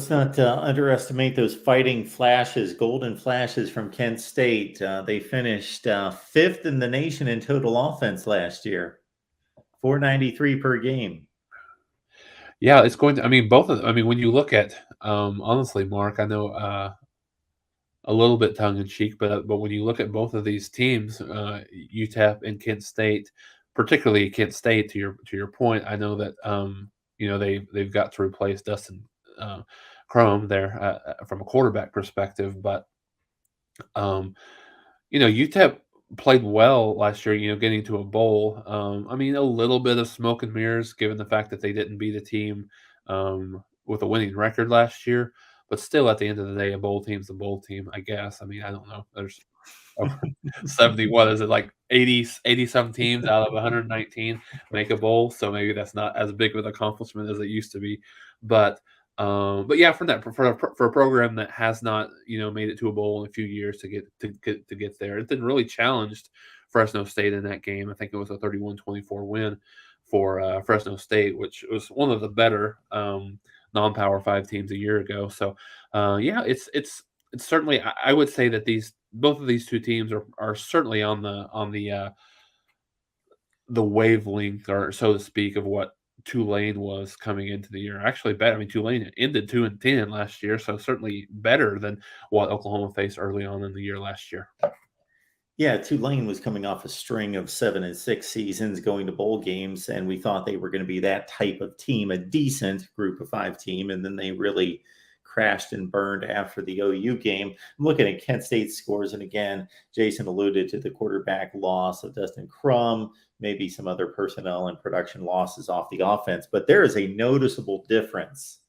let's not underestimate those fighting flashes, golden flashes from Kent State. They finished fifth in the nation in total offense last year, 493 per game. Yeah, it's going to. I mean, when you look at, honestly, Mark, I know a little bit tongue in cheek, but when you look at both of these teams, UTEP and Kent State, particularly Kent State, to your point, I know that they've got to replace Dustin uh, Crum there from a quarterback perspective, but um, UTEP played well last year, getting to a bowl. I mean, a little bit of smoke and mirrors given the fact that they didn't beat a team with a winning record last year. But still, at the end of the day, a bowl team's a bowl team, I guess. I mean, I don't know. There's 70, what is it, like 80 some teams out of 119 make a bowl. So maybe that's not as big of an accomplishment as it used to be. But yeah, for a program that has not made it to a bowl in a few years to get there, it's been really challenged Fresno State in that game. I think it was a 31-24 win for Fresno State, which was one of the better non-Power 5 teams a year ago. So yeah, it's certainly, I would say that both of these two teams are certainly on the wavelength, or so to speak, of what Tulane was coming into the year. Actually, better. I mean, Tulane ended 2-10 last year, so certainly better than what Oklahoma faced early on in the year last year. Yeah, Tulane was coming off a string of 7-6 seasons, going to bowl games, and we thought they were going to be that type of team, a decent group of 5 team, and then they really crashed and burned after the OU game. I'm looking at Kent State scores, and again, Jason alluded to the quarterback loss of Dustin Crum, maybe some other personnel and production losses off the offense, but there is a noticeable difference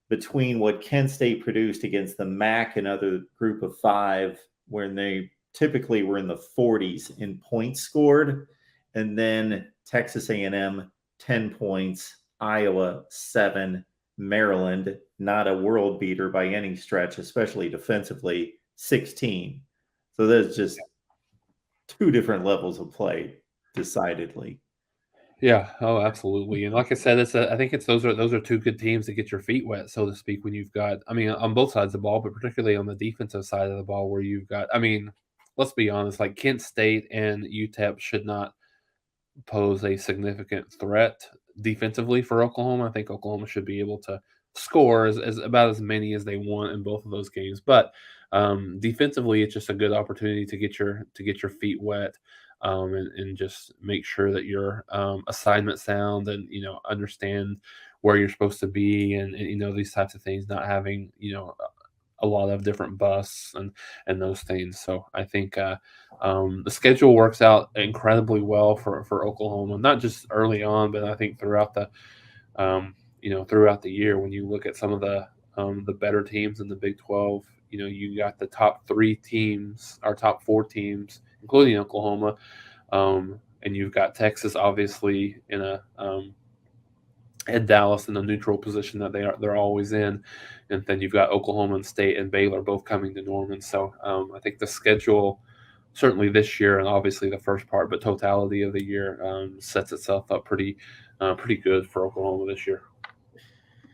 between what Kent State produced against the MAC and other group of 5, when they typically were in the 40s in points scored, and then Texas A&M 10 points, Iowa 7, Maryland, not a world beater by any stretch, especially defensively, 16. So there's just two different levels of play, decidedly. Yeah, oh, absolutely. And like I said, I think those are two good teams to get your feet wet, so to speak, when you've got, I mean, on both sides of the ball, but particularly on the defensive side of the ball, where you've got, I mean, let's be honest, like Kent State and UTEP should not pose a significant threat defensively for Oklahoma. I think Oklahoma should be able to score as about as many as they want in both of those games. But defensively, it's just a good opportunity to get your feet wet, and just make sure that your assignment sound, and understand where you're supposed to be, and these types of things. Not having a lot of different busts and those things. So I think the schedule works out incredibly well for Oklahoma, not just early on, but I think throughout the year. When you look at some of the better teams in the Big 12, you got the top 3 teams, or top 4 teams, including Oklahoma, and you've got Texas obviously and Dallas in a neutral position that they're always in, and then you've got Oklahoma and State and Baylor both coming to Norman. So I think the schedule, certainly this year, and obviously the first part, but totality of the year, sets itself up pretty good for Oklahoma this year.